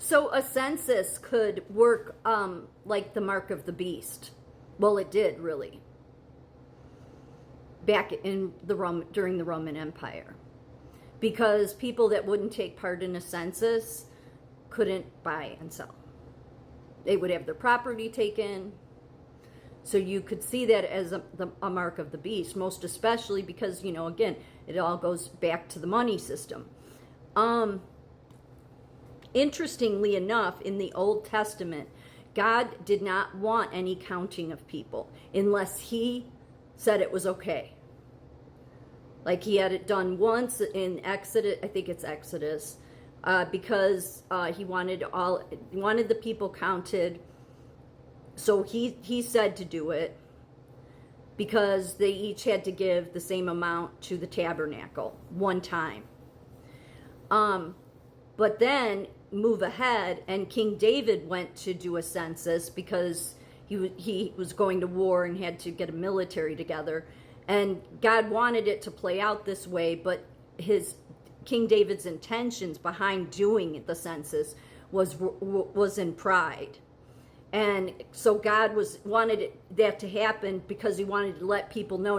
So a census could work like the mark of the beast. Well, it did really back in during the Roman Empire, because people that wouldn't take part in a census couldn't buy and sell. They would have their property taken. So you could see that as a mark of the beast, most especially because, again, it all goes back to the money system. Interestingly enough, in the Old Testament, God did not want any counting of people unless he said it was okay. Like he had it done once in Exodus, I think it's Exodus, because he wanted the people counted. So he said to do it because they each had to give the same amount to the tabernacle one time. But then move ahead, and King David went to do a census because he was going to war and had to get a military together. And God wanted it to play out this way, but King David's intentions behind doing the census was in pride. And so God wanted that to happen because he wanted to let people know,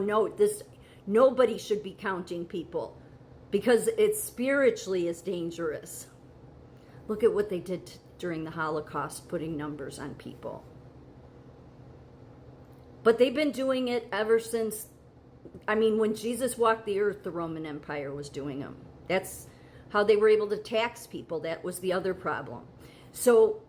nobody should be counting people because it spiritually is dangerous. Look at what they did during the Holocaust, putting numbers on people. But they've been doing it ever since, when Jesus walked the earth, the Roman Empire was doing them. That's how they were able to tax people. That was the other problem. So,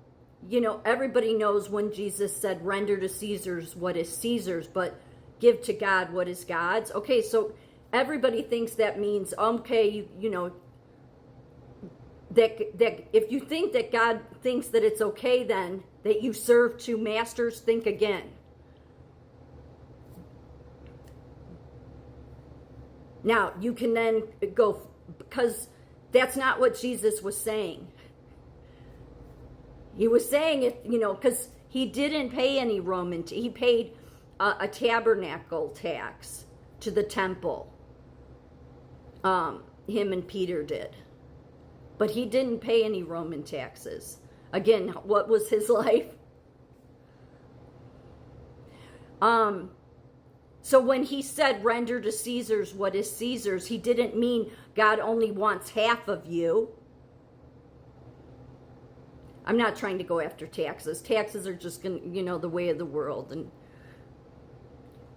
everybody knows when Jesus said, render to Caesar's what is Caesar's, but give to God what is God's. Okay, so everybody thinks that means, okay, that if you think that God thinks that it's okay then that you serve two masters, think again. Now, you can then go, because that's not what Jesus was saying. He was saying it, because he didn't pay any Roman, he paid a tabernacle tax to the temple. Him and Peter did. But he didn't pay any Roman taxes. Again, what was his life? So when he said, render to Caesar's what is Caesar's, he didn't mean God only wants half of you. I'm not trying to go after taxes. Taxes are just the way of the world.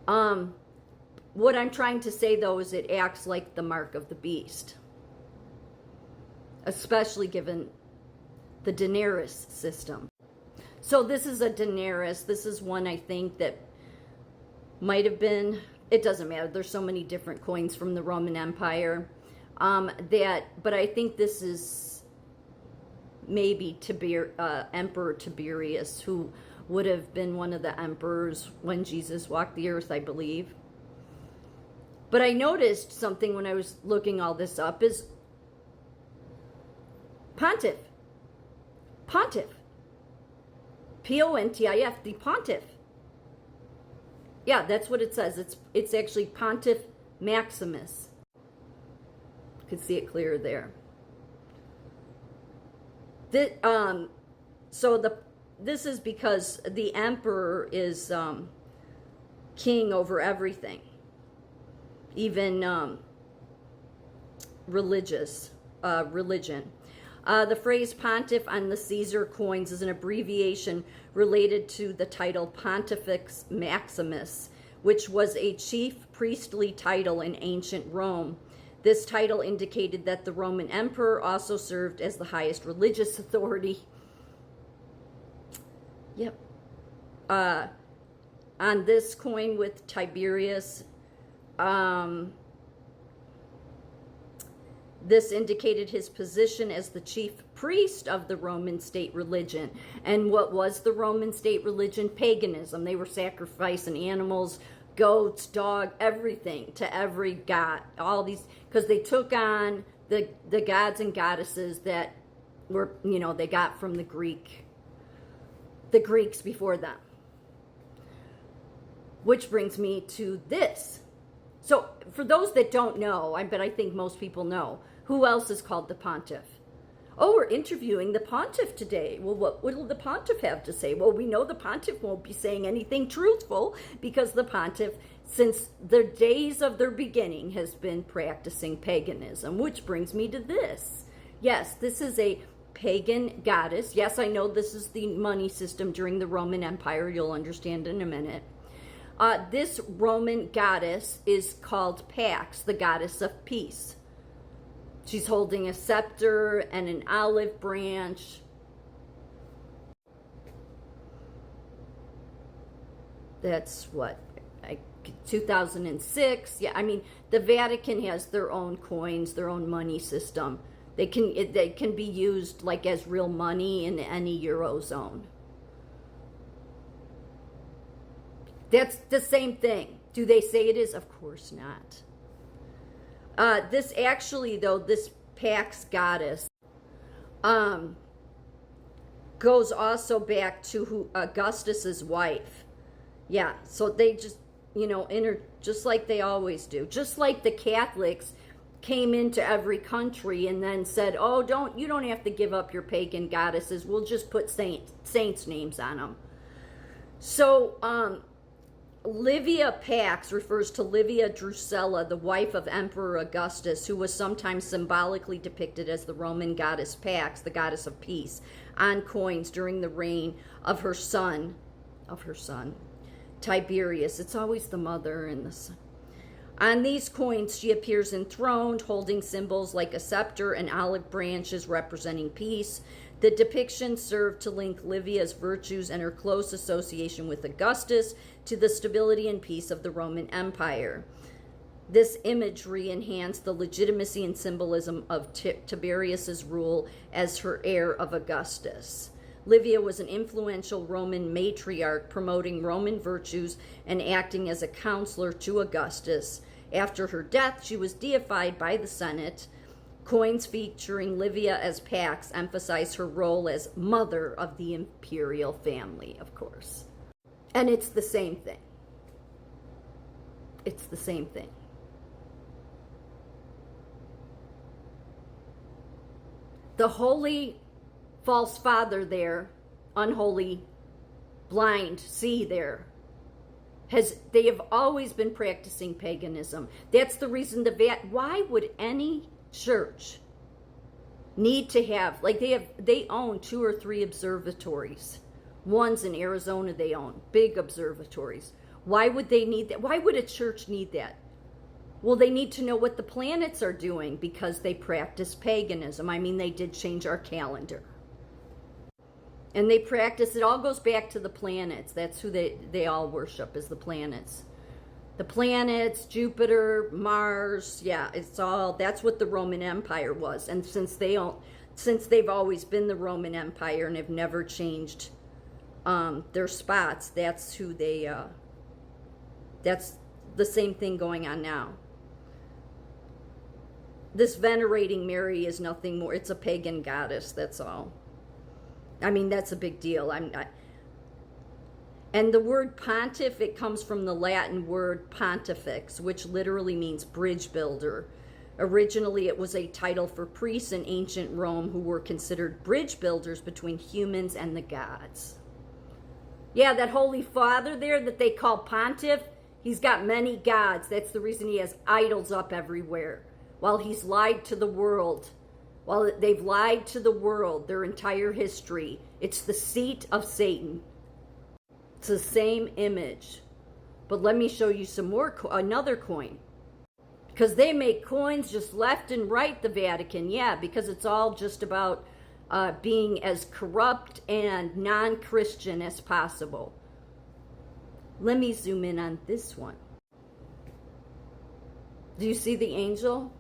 And what I'm trying to say, though, is it acts like the mark of the beast. Especially given the denarius system. So this is a denarius. This is one I think that might have been, it doesn't matter. There's so many different coins from the Roman Empire. But I think this is maybe Emperor Tiberius, who would have been one of the emperors when Jesus walked the earth, I believe. But I noticed something when I was looking all this up is Pontif. Pontif. Pontif, the Pontif. Yeah, that's what it says. It's actually Pontif Maximus. You can see it clear there. This is because the emperor is king over everything, even religion. The phrase pontiff on the Caesar coins is an abbreviation related to the title Pontifex Maximus, which was a chief priestly title in ancient Rome. This title indicated that the Roman emperor also served as the highest religious authority. Yep. On this coin with Tiberius, this indicated his position as the chief priest of the Roman state religion. And what was the Roman state religion? Paganism. They were sacrificing animals, goats, dog, everything to every god. All these, because they took on the gods and goddesses that were, they got from the Greeks before them. Which brings me to this. So for those that don't know, but I think most people know, who else is called the Pontiff? Oh, we're interviewing the Pontif today. Well, what will the Pontif have to say? Well, we know the Pontif won't be saying anything truthful because the Pontif, since the days of their beginning, has been practicing paganism, which brings me to this. Yes, this is a pagan goddess. Yes, I know this is the money system during the Roman Empire. You'll understand in a minute. This Roman goddess is called Pax, the goddess of peace. She's holding a scepter and an olive branch. That's what, 2006. Yeah, I mean, the Vatican has their own coins, their own money system. They can be used like as real money in any Eurozone. That's the same thing. Do they say it is? Of course not. This actually, though, this Pax goddess goes also back to Augustus's wife. Yeah, so they just, just like they always do. Just like the Catholics came into every country and then said, oh, you don't have to give up your pagan goddesses. We'll just put saints' names on them. So, Livia Pax refers to Livia Drusilla, the wife of Emperor Augustus, who was sometimes symbolically depicted as the Roman goddess Pax, the goddess of peace, on coins during the reign of her son, Tiberius. It's always the mother and the son. On these coins, she appears enthroned, holding symbols like a scepter and olive branches representing peace. The depiction served to link Livia's virtues and her close association with Augustus to the stability and peace of the Roman Empire. This imagery enhanced the legitimacy and symbolism of Tiberius's rule as her heir of Augustus. Livia was an influential Roman matriarch promoting Roman virtues and acting as a counselor to Augustus. After her death, she was deified by the Senate. Coins featuring Livia as Pax emphasize her role as mother of the imperial family, of course. And it's the same thing. It's the same thing. The holy false father there, unholy, blind, see there, they have always been practicing paganism. That's the reason why would any church need to have, like they own 2 or 3 observatories. One's in Arizona they own, big observatories. Why would they need that? Why would a church need that? Well, they need to know what the planets are doing because they practice paganism. I mean, they did change our calendar. And they practice, it all goes back to the planets. That's who they all worship, is the planets. The planets, Jupiter, Mars, yeah, that's what the Roman Empire was. And since they've always been the Roman Empire and have never changed their spots, that's who that's the same thing going on now. This venerating Mary is nothing more, it's a pagan goddess, that's all. I mean, that's a big deal. And the word pontiff, it comes from the Latin word pontifex, which literally means bridge builder. Originally, it was a title for priests in ancient Rome who were considered bridge builders between humans and the gods. Yeah, that Holy Father there that they call Pontiff, he's got many gods. That's the reason he has idols up everywhere. While he's lied to the world, while they've lied to the world their entire history, it's the seat of Satan. It's the same image. But let me show you some more, another coin. Because they make coins just left and right, the Vatican. Yeah, because it's all just about being as corrupt and non-Christian as possible. Let me zoom in on this one. Do you see the angel?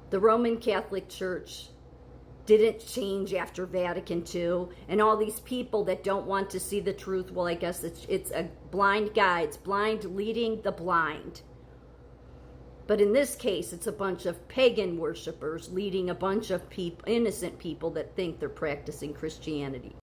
The Roman Catholic Church didn't change after Vatican II, and all these people that don't want to see the truth, well, I guess it's a blind guide. It's blind leading the blind. But in this case, it's a bunch of pagan worshipers leading a bunch of innocent people that think they're practicing Christianity.